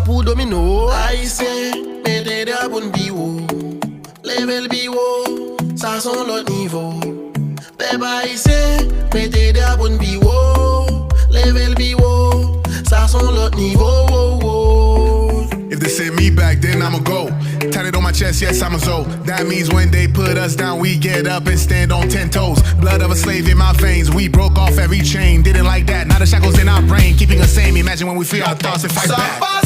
pour domino. Haïtien, mettez des bonnes bio. Level bio, ça sont l'autre niveau. Peuple haïtien, mettez des bonnes bio. Level bio, ça sont l'autre niveau. If they send me back, then I'ma go. Tatted on my chest, yes, I'm a Zoe. That means when they put us down, we get up and stand on 10 toes. Blood of a slave in my veins, we broke off every chain. Didn't like that, now the shackles in our brain, keeping us sane. Imagine when we free our thoughts and fight back.